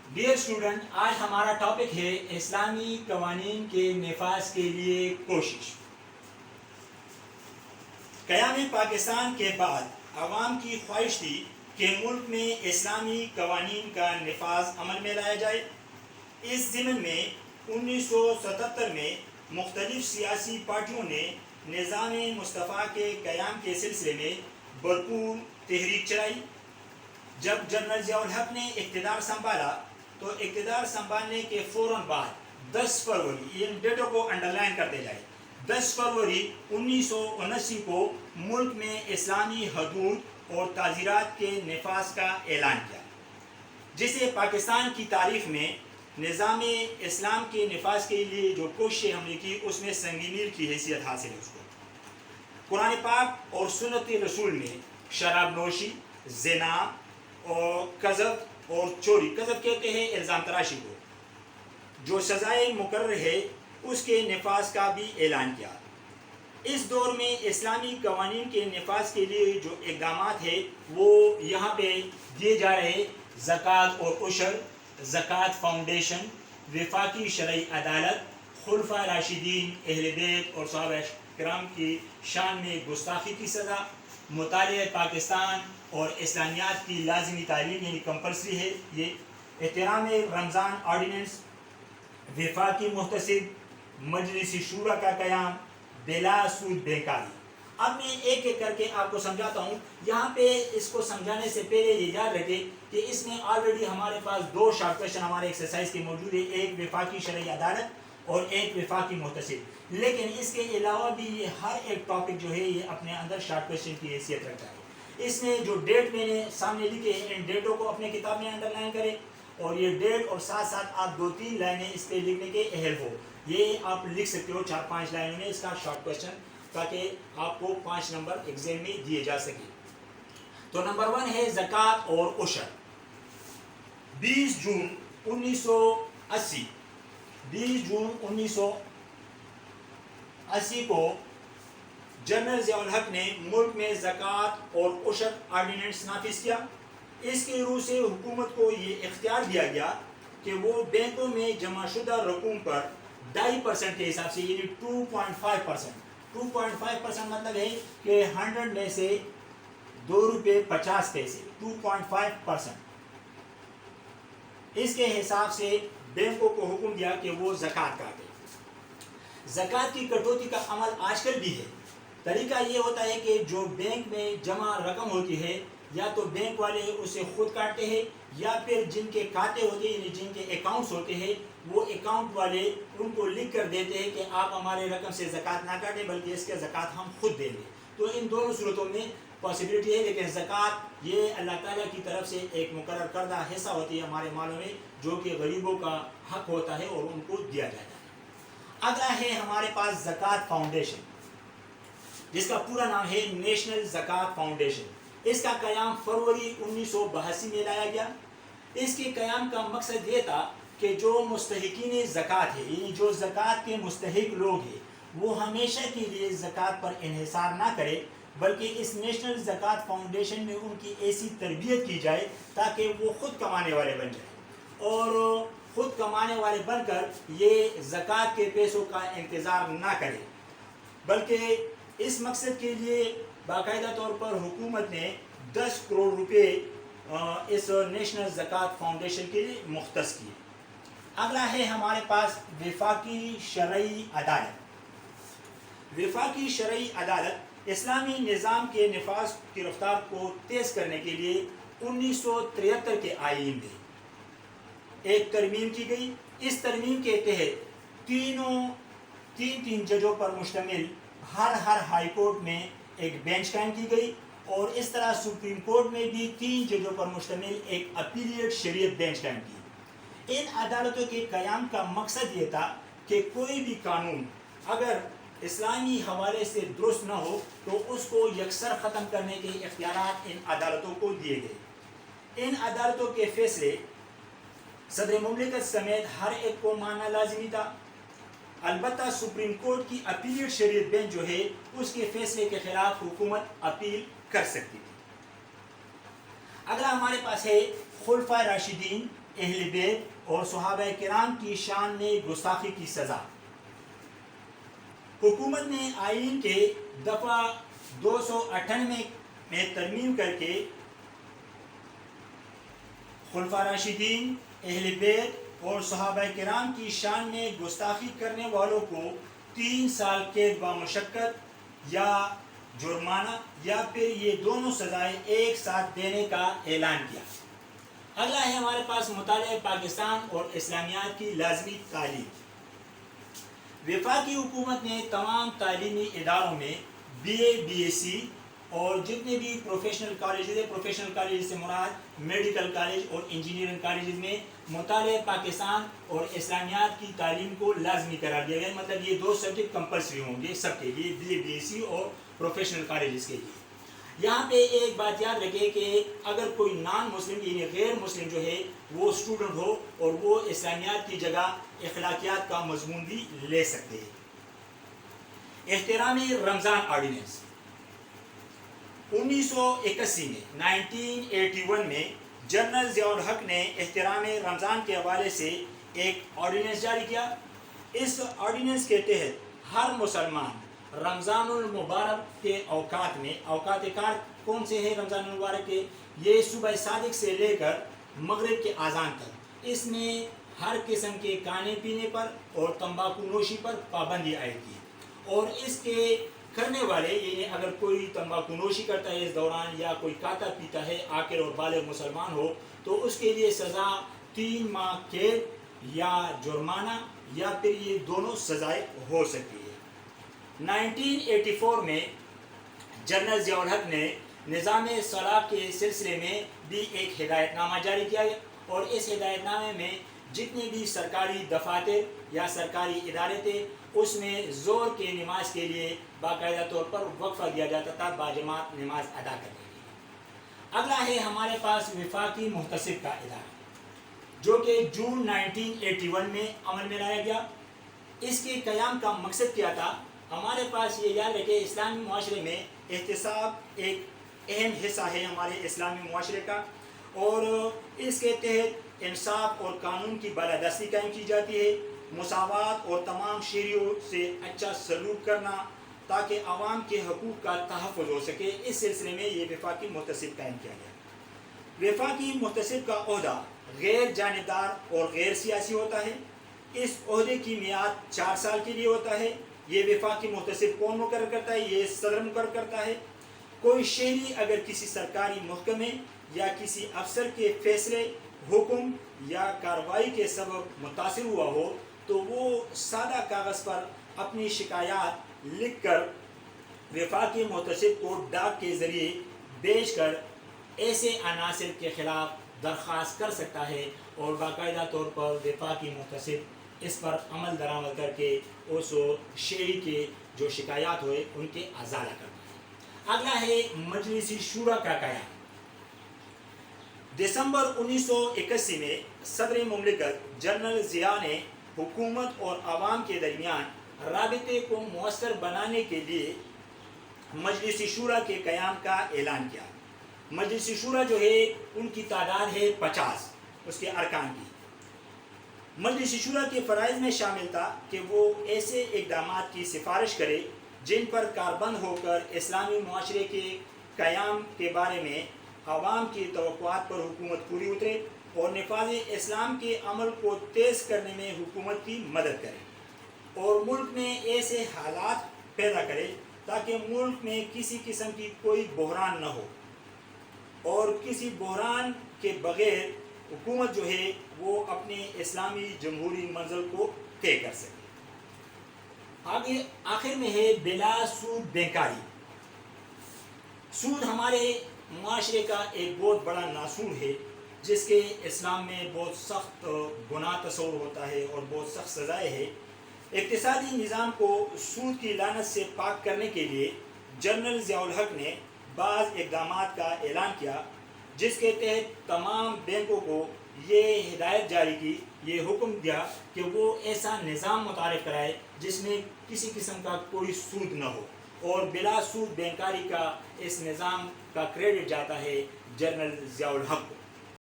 Dear student, آج ہمارا topic ہے اسلامی قوانین کے نفاذ کے لیے کوشش۔ قیام پاکستان کے بعد عوام کی خواہش تھی کہ ملک میں اسلامی قوانین کا نفاذ عمل میں لایا جائے۔ اس ضمن میں 1977 میں مختلف سیاسی پارٹیوں نے نظام مصطفیٰ کے قیام کے سلسلے میں بھرپور تحریک چلائی۔ جب جنرل ضیاء الحق نے اقتدار سنبھالا تو اقتدار سنبھالنے کے فوراً بعد 10 فروری، ان ڈیٹوں کو انڈرلائن کرتے جائے، 10 فروری 1979 کو ملک میں اسلامی حدود اور تعزیرات کے نفاذ کا اعلان کیا، جسے پاکستان کی تاریخ میں نظام اسلام کے نفاذ کے لیے جو کوششیں ہم نے کی اس میں سنگ میل کی حیثیت حاصل ہے اس کو۔ قرآن پاک اور سنت رسول میں شراب نوشی، زنا اور قذف اور چوری، قذف کہتے ہیں الزام تراشی کو، جو سزائے مقرر ہے اس کے نفاذ کا بھی اعلان کیا۔ اس دور میں اسلامی قوانین کے نفاذ کے لیے جو اقدامات ہیں وہ یہاں پہ دیے جا رہے: زکوٰۃ اور عشر، زکوٰۃ فاؤنڈیشن، وفاقی شرعی عدالت، خلفاء راشدین، اہل بیت اور صحابہ کرام کی شان میں گستاخی کی سزا، مطالعہ پاکستان اور اسلامیات کی لازمی تعلیم یعنی کمپلسری ہے یہ، احترام رمضان آرڈیننس، وفاقی محتسب، مجلس شورا کا قیام، بلا سود بینکاری۔ اب میں ایک ایک کر کے آپ کو سمجھاتا ہوں۔ یہاں پہ اس کو سمجھانے سے پہلے یہ یاد رکھے کہ اس میں آلریڈی ہمارے پاس 2 شارٹ کویشچن ہمارے ایکسرسائز کے موجود ہے، ایک وفاقی شرعی عدالت اور ایک وفاقی محتسب، لیکن اس کے علاوہ بھی یہ ہر ایک ٹاپک جو ہے یہ اپنے اندر شارٹ کویشچن کی حیثیت رکھتا ہے۔ اس میں جو ڈیٹ میں نے سامنے لکھے ہیں ان ڈیٹوں کو اپنے کتاب میں انڈر لائن کریں، اور یہ ڈیٹ اور ساتھ ساتھ آپ 2-3 لائنیں اس پہ لکھنے کے اہل ہو۔ یہ آپ لکھ سکتے ہو 4-5 لائنوں میں اس کا شارٹ کویشچن، تاکہ آپ کو 5 نمبر ایگزام میں دیے جا سکے۔ تو نمبر 1 ہے زکوٰۃ اور عشر۔ 20 جون 1980 کو جنرل ضیاء الحق نے ملک میں زکوٰۃ اور عشر آرڈیننس نافذ کیا۔ اس کے روح سے حکومت کو یہ اختیار دیا گیا کہ وہ بینکوں میں جمع شدہ رقوم پر 2.5% کے حساب سے یعنی 2.5% مطلب ہے کہ 100 میں سے 2 روپے 50 پیسے 2.5%، اس کے حساب سے بینکوں کو حکم دیا کہ وہ زکوٰۃ کاٹے۔ زکوٰۃ کی کٹوتی کا عمل آج کل بھی ہے۔ طریقہ یہ ہوتا ہے کہ جو بینک میں جمع رقم ہوتی ہے یا تو بینک والے اسے خود کاٹتے ہیں، یا پھر جن کے کھاتے ہوتے ہیں یعنی جن کے اکاؤنٹس ہوتے ہیں وہ اکاؤنٹ والے ان کو لکھ کر دیتے ہیں کہ آپ ہمارے رقم سے زکوٰۃ نہ کاٹیں بلکہ اس کے زکوٰۃ ہم خود دیں گے۔ تو ان دونوں صورتوں میں پاسبلٹی ہے، لیکن زکوٰۃ یہ اللہ تعالیٰ کی طرف سے ایک مقرر کردہ حصہ ہوتی ہے ہمارے مالوں میں، جو کہ غریبوں کا حق ہوتا ہے اور ان کو دیا جاتا ہے۔ اگلا ہے ہمارے پاس زکوٰۃ فاؤنڈیشن، جس کا پورا نام ہے نیشنل زکوٰۃ فاؤنڈیشن۔ اس کا قیام فروری 1982 میں لایا گیا۔ اس کے قیام کا مقصد یہ تھا کہ جو مستحقین زکوٰۃ ہے یعنی جو زکوٰۃ کے مستحق لوگ ہیں وہ ہمیشہ کے لیے زکوٰۃ پر انحصار نہ کرے، بلکہ اس نیشنل زکوٰۃ فاؤنڈیشن میں ان کی ایسی تربیت کی جائے تاکہ وہ خود کمانے والے بن جائیں، اور خود کمانے والے بن کر یہ زکوٰۃ کے پیسوں کا انتظار نہ کرے، بلکہ اس مقصد کے لیے باقاعدہ طور پر حکومت نے 10 کروڑ روپے اس نیشنل زکوٰۃ فاؤنڈیشن کے لیے مختص کیے۔ اگلا ہے ہمارے پاس وفاقی شرعی عدالت۔ وفاقی شرعی عدالت اسلامی نظام کے نفاذ کی رفتار کو تیز کرنے کے لیے 1973 کے آئین میں ایک ترمیم کی گئی۔ اس ترمیم کے تحت تین ججوں پر مشتمل ہر ہائی کورٹ میں ایک بینچ قائم کی گئی، اور اس طرح سپریم کورٹ میں بھی 3 ججوں پر مشتمل ایک اپیلیٹ شریعت بینچ قائم کی۔ ان عدالتوں کے قیام کا مقصد یہ تھا کہ کوئی بھی قانون اگر اسلامی حوالے سے درست نہ ہو تو اس کو یکسر ختم کرنے کے اختیارات ان عدالتوں کو دیے گئے۔ ان عدالتوں کے فیصلے صدر مملکت سمیت ہر ایک کو ماننا لازمی تھا، البتہ سپریم کورٹ کی اپیلیٹ شریعت بینچ جو ہے اس کے فیصلے کے خلاف حکومت اپیل کر سکتی تھی۔ اگلا ہمارے پاس ہے خلفاء راشدین، اہل بیت اور صحابہ کرام کی شان میں گستاخی کی سزا۔ حکومت نے آئین کے دفعہ 298 میں ترمیم کر کے خلفاء راشدین، اہل بیت اور صحابہ کرام کی شان میں گستاخی کرنے والوں کو 3 سال قید بمشقت یا جرمانہ یا پھر یہ دونوں سزائیں ایک ساتھ دینے کا اعلان کیا۔ اگلا ہے ہمارے پاس مطالعہ پاکستان اور اسلامیات کی لازمی تعلیم۔ وفاقی حکومت نے تمام تعلیمی اداروں میں B A, B S C اور جتنے بھی پروفیشنل کالجز ہیں، پروفیشنل کالج سے مراد میڈیکل کالج اور انجینئرنگ کالجز میں مطالعہ پاکستان اور اسلامیات کی تعلیم کو لازمی قرار دیا گیا، مطلب یہ 2 سبجیکٹ کمپلسری ہوں گے سب کے لیے، B A, B S C اور پروفیشنل کالجز کے لیے۔ یہاں پہ ایک بات یاد رکھے کہ اگر کوئی نان مسلم یعنی غیر مسلم جو ہے وہ اسٹوڈنٹ ہو اور وہ اسلامیات کی جگہ اخلاقیات کا مضمون بھی لے سکتے ہیں۔ احترام رمضان آرڈیننس 1981 میں 1981 میں جنرل ضیاء الحق نے احترام رمضان کے حوالے سے ایک آرڈیننس جاری کیا۔ اس آرڈیننس کے تحت ہر مسلمان رمضان المبارک کے اوقات میں، اوقات کار کون سے ہیں رمضان المبارک کے؟ یہ صبح صادق سے لے کر مغرب کے اذان تک، اس میں ہر قسم کے کھانے پینے پر اور تمباکو نوشی پر پابندی عائد کی، اور اس کے کرنے والے یعنی اگر کوئی تمباکو نوشی کرتا ہے اس دوران یا کوئی کھاتا پیتا ہے عاقل اور بالغ مسلمان ہو تو اس کے لیے سزا 3 ماہ قید یا جرمانہ یا پھر یہ دونوں سزائیں ہو سکتی ہے۔ 1984 میں جنرل ضیاء الحق نے نظام صلاح کے سلسلے میں بھی ایک ہدایت نامہ جاری کیا اور اس ہدایت نامے میں جتنے بھی سرکاری دفاتر یا سرکاری ادارے تھے اس میں زور کے نماز کے لیے باقاعدہ طور پر وقفہ دیا جاتا تھا باجماعت نماز ادا کرنے کے لیے۔ اگلا ہے ہمارے پاس وفاقی محتسب کا ادارہ جو کہ جون 1981 میں عمل میں لایا گیا۔ اس کے قیام کا مقصد کیا تھا؟ ہمارے پاس یہ یاد رکھے اسلامی معاشرے میں احتساب ایک اہم حصہ ہے ہمارے اسلامی معاشرے کا، اور اس کے تحت انصاف اور قانون کی بالادستی قائم کی جاتی ہے، مساوات اور تمام شہریوں سے اچھا سلوک کرنا تاکہ عوام کے حقوق کا تحفظ ہو سکے۔ اس سلسلے میں یہ وفاقی محتسب قائم کیا گیا۔ وفاقی محتسب کا عہدہ غیر جانبدار اور غیر سیاسی ہوتا ہے۔ اس عہدے کی میعاد 4 سال کے لیے ہوتا ہے۔ یہ وفاقی محتسب کون مقرر کرتا ہے؟ یہ صدر مقرر کرتا ہے۔ کوئی شہری اگر کسی سرکاری محکمے یا کسی افسر کے فیصلے، حکم یا کارروائی کے سبب متاثر ہوا ہو تو وہ سادہ کاغذ پر اپنی شکایات لکھ کر وفاقی محتسب کو ڈاک کے ذریعے بھیج کر ایسے عناصر کے خلاف درخواست کر سکتا ہے، اور باقاعدہ طور پر وفاقی محتسب اس پر عمل درآمد کر کے اس شہری کے جو شکایات ہوئے ان کے ازالہ کرتا ہے۔ اگلا ہے مجلس شورا کا قیام۔ دسمبر 1981 میں صدر مملکت جنرل ضیاء نے حکومت اور عوام کے درمیان رابطے کو مؤثر بنانے کے لیے مجلس شورا کے قیام کا اعلان کیا۔ مجلس شورا جو ہے ان کی تعداد ہے 50 اس کے ارکان کی۔ مجلس شورا کے فرائض میں شامل تھا کہ وہ ایسے اقدامات کی سفارش کرے جن پر کاربند ہو کر اسلامی معاشرے کے قیام کے بارے میں عوام کی توقعات پر حکومت پوری اترے اور نفاذ اسلام کے عمل کو تیز کرنے میں حکومت کی مدد کرے، اور ملک میں ایسے حالات پیدا کرے تاکہ ملک میں کسی قسم کی کوئی بحران نہ ہو، اور کسی بحران کے بغیر حکومت جو ہے وہ اپنے اسلامی جمہوری منزل کو طے کر سکے۔ آگے آخر میں ہے بلا سود بینکاری۔ سود ہمارے معاشرے کا ایک بہت بڑا ناسور ہے جس کے اسلام میں بہت سخت گناہ تصور ہوتا ہے اور بہت سخت سزائیں ہے۔ اقتصادی نظام کو سود کی لعنت سے پاک کرنے کے لیے جنرل ضیاء الحق نے بعض اقدامات کا اعلان کیا، جس کے تحت تمام بینکوں کو یہ ہدایت جاری کی، یہ حکم دیا کہ وہ ایسا نظام متعارف کرائے جس میں کسی قسم کا کوئی سود نہ ہو، اور بلا سود بینکاری کا اس نظام کا کریڈٹ جاتا ہے جنرل ضیاء الحق کو۔